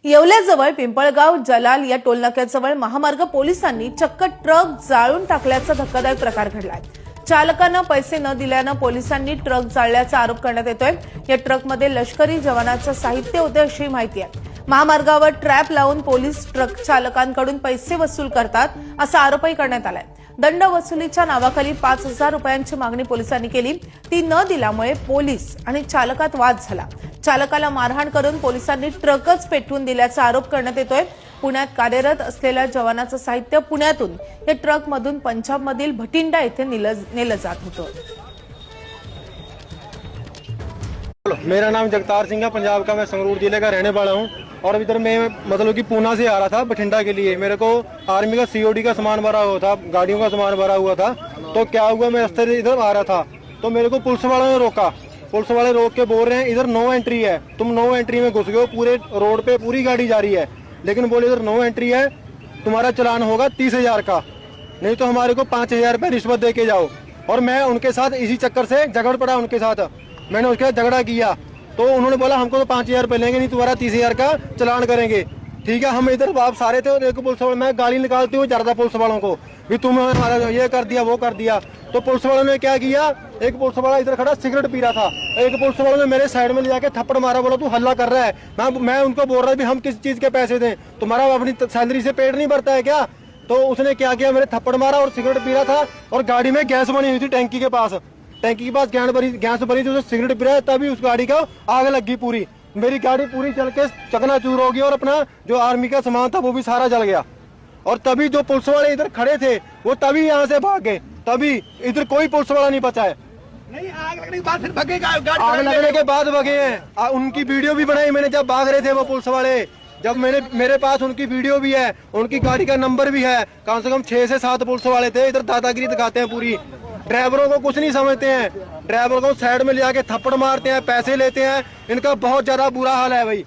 येवल्याजवळ पिंपळगाव जलाल या टोलनाक्याजवळ महामार्ग पोलिसांनी चक्क ट्रक जाळून टाकल्याचा धक्कादायक प्रकार घडलाय। चालकानं पैसे न दिल्यानं पोलिसांनी ट्रक जाळल्याचा आरोप करण्यात येतोय। या ट्रकमध्ये लष्करी जवानांचं साहित्य होते अशी माहिती आहे। महामार्गावर ट्रॅप लावून पोलीस ट्रक चालकांकडून पैसे वसूल करतात असा आरोपही करण्यात आलाय। दंड वसुलीच्या नावाखाली 5,000 रुपयांची मागणी पोलिसांनी केली। ती न दिल्यामुळे पोलीस आणि चालकात वाद झाला। चालकाला मारहाण करून पोलिसांनी ट्रकच पेटवून दिल्याचा आरोप करण्यात येतोय। पुण्यात कार्यरत असलेल्या जवानाचं साहित्य पुण्यातून या ट्रकमधून पंजाबमधील भटिंडा येथे नेलं जात होतं। मेरा नाम जगतार सिंह है, पंजाब का। मैं संगरूर जिले का रहने वाला हूँ और इधर मैं मतलब कि पूना से आ रहा था बठिंडा के लिए। मेरे को आर्मी का सीओडी का सामान भरा हुआ था, गाड़ियों का सामान भरा हुआ था। तो क्या हुआ, मैं रास्ते से इधर आ रहा था तो मेरे को पुलिस वालों ने रोका। पुलिस वाले रोक के बोल रहे हैं इधर नो एंट्री है, तुम नो एंट्री में घुस गए हो, पूरे रोड पे पूरी गाड़ी जा रही है। लेकिन बोले इधर नो एंट्री है, तुम्हारा चलान होगा 30,000 का, नहीं तो हमारे को 5,000 रुपये रिश्वत दे के जाओ। और मैं उनके साथ इसी चक्कर से झगड़ पड़ा उनके साथ। मैंने उसके साथ झगड़ा किया तो उन्होंने बोला हमको तो 5,000 रुपये लेंगे, नहीं तुम्हारा 30,000 का चलान करेंगे। ठीक है, हम इधर वापस आ रहे थे और एक पुलिस वाले, मैं गाली निकालती हूँ ज्यादा पुलिस वालों को भी तुम हमारा ये कर दिया वो कर दिया। तो पुलिस वालों ने क्या किया, एक पुलिस वाला इधर खड़ा सिगरेट पी रहा था, एक पुलिस वालों ने मेरे साइड में ले जाके थप्पड़ मारा। बोला तू हल्ला कर रहा है। मैं उनको बोल रहा भी हम किस चीज के पैसे दें, तुम्हारा अपनी सैलरी से पेट नहीं भरता है क्या। तो उसने क्या किया, मेरे थप्पड़ मारा और सिगरेट पी रहा था और गाड़ी में गैस बनी हुई थी टैंकी के पास। टैंकी के पास गैस भरी थी, उसे सिगरेट पी रहा है, तभी उस गाड़ी का आग लगी पूरी। मेरी गाड़ी पूरी जल के चकनाचूर हो गई और अपना जो आर्मी का सामान था वो भी सारा जल गया। और तभी जो पुलिस वाले इधर खड़े थे वो तभी यहाँ से भाग गए, तभी इधर कोई पुलिस वाला नहीं बचा है। नहीं, आग लगने के बाद फिर भगे गाड़ी आग लगने के बाद भगे हैं। उनकी वीडियो भी बनाई मैंने, जब भाग रहे थे वो पुलिस वाले। जब मेरे पास उनकी वीडियो भी है, उनकी गाड़ी का नंबर भी है। कम से कम 6 से 7 पुलिस वाले थे। इधर दादागिरी दिखाते हैं पूरी। ड्राइवरों को कुछ नहीं समझते हैं, ड्राइवर को साइड में ले जाके थप्पड़ मारते हैं, पैसे लेते हैं। इनका बहुत ज्यादा बुरा हाल है भाई।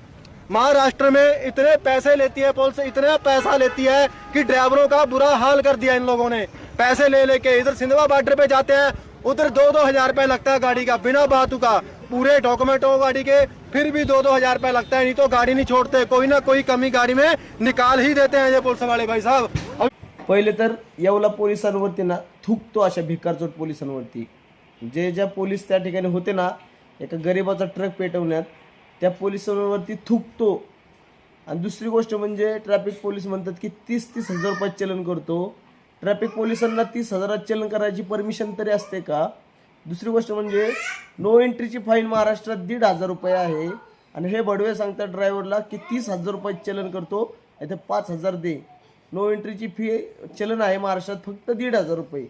महाराष्ट्र में इतने पैसे लेती है पुलिस, इतना पैसा लेती है कि ड्राइवरों का बुरा हाल कर दिया इन लोगों ने। पैसे ले लेके इधर सिंधवा बॉर्डर पे जाते हैं, उधर 2-2 हजार रुपए लगता है गाड़ी का, बिना बातू का, पूरे डॉक्यूमेंट हो गाड़ी के, फिर भी 2-2 हजार रुपए लगता है। नहीं तो गाड़ी नहीं छोड़ते, कोई ना कोई कमी गाड़ी में निकाल ही देते हैं ये पुलिस वाले भाई साहब। पहिले तर येवला पोलिसांवरती ना थुकतो, अशा भिकारचोट पोलिसांवरती। ज्या पोलीस त्या ठिकाणी होते ना, एका गरीबाचा ट्रक पेटवण्यात त्या पोलिसांवरती थुकतो। आणि दुसरी गोष्ट म्हणजे ट्रॅफिक पोलीस म्हणतात की 30-30 हजार रुपये चलन करतो। ट्रॅफिक पोलिसांना 30,000 चलन करायची परमिशन तरी असते का? दुसरी गोष्ट म्हणजे नो एंट्रीची फाईन महाराष्ट्रात 1,500 रुपये आहे आणि हे बडवे सांगतात ड्रायव्हरला की 30,000 रुपये चलन करतो, इथे 5,000 दे। नो एंट्रीची फी चलन आहे महाराष्ट्रात फक्त 1,500 रुपये।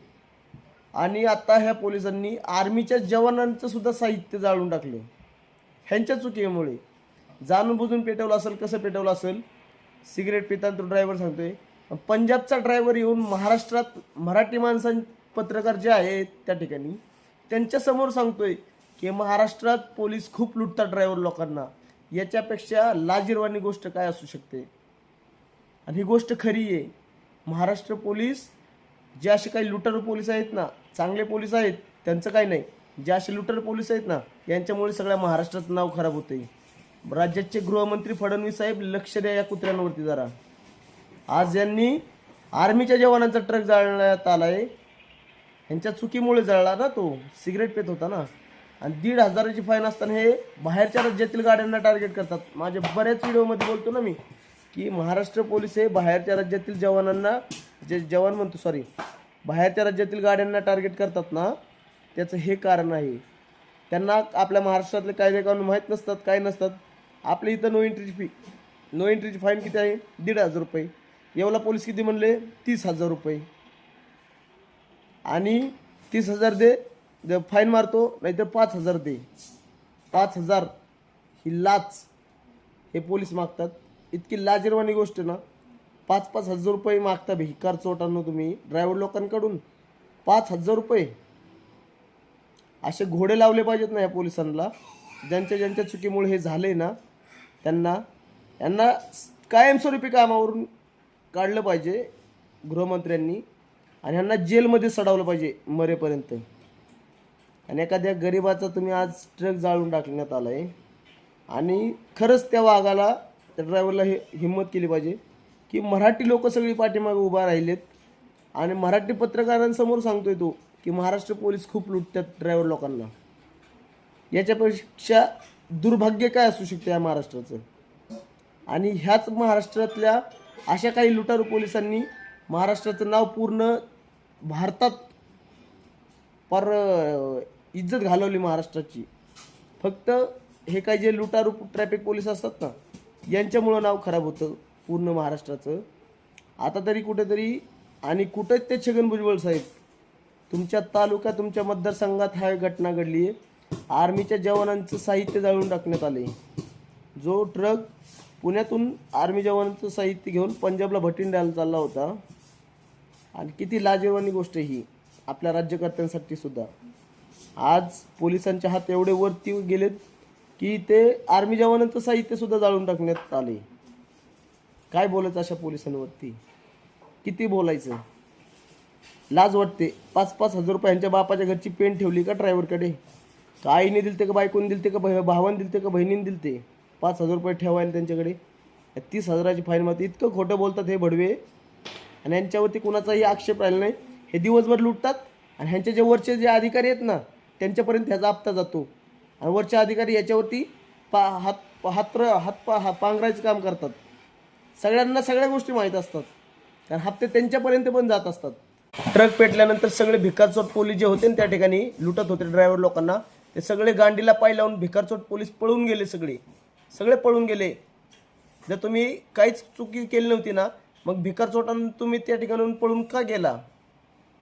आणि आता ह्या पोलिसांनी आर्मीच्या जवानांचं सुद्धा साहित्य जाळून टाकलं ह्यांच्या चुकीमुळे। जाणून बुजून पेटवलं असेल, कसं पेटवलं असेल, सिगरेट पिताना तो ड्रायव्हर सांगतोय। पंजाबचा ड्रायव्हर येऊन महाराष्ट्रात मराठी पत्रकार जे आहेत त्या ठिकाणी त्यांच्यासमोर सांगतोय की महाराष्ट्रात पोलीस खूप लुटतात ड्रायव्हर लोकांना। याच्यापेक्षा लाजिरवाणी गोष्ट काय असू शकते? आणि ही गोष्ट खरी आहे। महाराष्ट्र पोलीस जे असे काही लुटर पोलीस आहेत ना, चांगले पोलीस आहेत त्यांचं काही नाही, जे असे लुटर पोलीस आहेत ना यांच्यामुळे सगळ्या महाराष्ट्राचं नाव खराब होतंय। राज्याचे गृहमंत्री फडणवीस साहेब लक्ष द्या या कुत्र्यांवरती जरा। आज यांनी आर्मीच्या जवानांचा ट्रक जाळण्यात आलाय, ह्यांच्या चुकीमुळे जळला ना, तो सिगरेट पेत होता ना। आणि 1,500ची फाईन असताना हे बाहेरच्या राज्यातील गाड्यांना टार्गेट करतात। माझ्या बऱ्याच व्हिडिओमध्ये बोलतो ना मी की महाराष्ट्र पोलीस हे बाहेरच्या राज्यातील जवानांना, बाहेरच्या राज्यातील गाड्यांना टार्गेट करतात ना, त्याचं हे कारण आहे। त्यांना आपल्या महाराष्ट्रातले कायदे कानून माहीत नसतात, काय नसतात। आपल्या इथं नो एंट्रीची फाईन किती आहे? 1,500 रुपये। येवला पोलीस किती म्हणले? 30,000 रुपये। आणि 30,000 दे फाईन मारतो, नाहीतर 5,000 दे। 5,000 ही लाच हे पोलीस मागतात। इतकी लाजिरवाणी गोष्ट ना, 5-5 हजार रुपये मागता भिकार चोटांनो तुम्ही ड्रायव्हर लोकांकडून। 5,000 रुपये असे घोडे लावले पाहिजेत ना या पोलिसांना। ज्यांच्या चुकीमुळे हे झाले ना यांना कायमस्वरूपी कामावरून काढलं पाहिजे गृहमंत्र्यांनी आणि यांना जेलमध्ये सडावलं पाहिजे मरेपर्यंत। आणि एखाद्या गरीबाचा तुम्ही आज ट्रक जाळून टाकण्यात आलाय आणि खरंच त्या वाघाला त्या ड्रायव्हरला हे हिंमत केली पाहिजे की मराठी लोक सगळी पाठीमागे उभा राहिलेत आणि मराठी पत्रकारांसमोर सांगतोय तो की महाराष्ट्र पोलीस खूप लुटतात ड्रायव्हर लोकांना. याच्यापेक्षा दुर्भाग्य काय असू शकते या महाराष्ट्राचं. आणि ह्याच महाराष्ट्रातल्या अशा काही लुटारू पोलिसांनी महाराष्ट्राचं नाव पूर्ण भारतात पर इज्जत घालवली महाराष्ट्राची. फक्त हे काही जे लुटारू ट्रॅफिक पोलीस असतात ना, यांच्यामुळं नाव खराब होतं पूर्ण महाराष्ट्राचं. आता तरी कुठेतरी आणि कुठेच ते छगन भुजबळ साहेब, तुमच्या तालुका तुमच्या मतदारसंघात हा घटना घडली आहे. आर्मीच्या जवानांचं साहित्य जाळून टाकण्यात आले. जो ट्रक पुण्यातून आर्मी जवानांचं साहित्य घेऊन पंजाबला भटिंड्याला चालला होता. आणि किती लाजिरवाणी गोष्ट ही आपल्या राज्यकर्त्यांसाठी सुद्धा. आज पोलिसांच्या हात एवढे वरती गेलेत की ते आर्मी जवानांचं साहित्य सुद्धा जाळून टाकण्यात आले. काय बोलायचं अशा पोलिसांवरती, किती बोलायचं. लाज वाटते. 5-5 हजार रुपये ह्यांच्या बापाच्या घरची पेन ठेवली का ड्रायव्हरकडे? का आईने दिलते का बायकोने दिलते का भावाने दिलते का बहिणीने दिलते? 5,000 रुपये ठेवायला त्यांच्याकडे. 30,000ची फाईन मारते. इतकं खोटं बोलतात हे भडवे. आणि यांच्यावरती कुणाचाही आक्षेप राहिला नाही. हे दिवसभर लुटतात आणि ह्यांचे जे वरचे जे अधिकारी आहेत ना, त्यांच्यापर्यंत ह्याचा हप्ता जातो. आणि वरचे अधिकारी याच्यावरती पांघरायचं काम करतात. सगळ्यांना सगळ्या गोष्टी माहीत असतात, कारण हप्ते त्यांच्यापर्यंत पण जात असतात. ट्रक पेटल्यानंतर सगळे भिकारचोट पोलीस जे होते त्या ठिकाणी लुटत होते ड्रायव्हर लोकांना, ते सगळे गांडीला पाय लावून भिकारचोट पोलीस पळून गेले. सगळे पळून गेले. जर तुम्ही काहीच चुकी केली नव्हती ना, मग भिकारचोटानं तुम्ही त्या ठिकाणाहून पळून का गेला?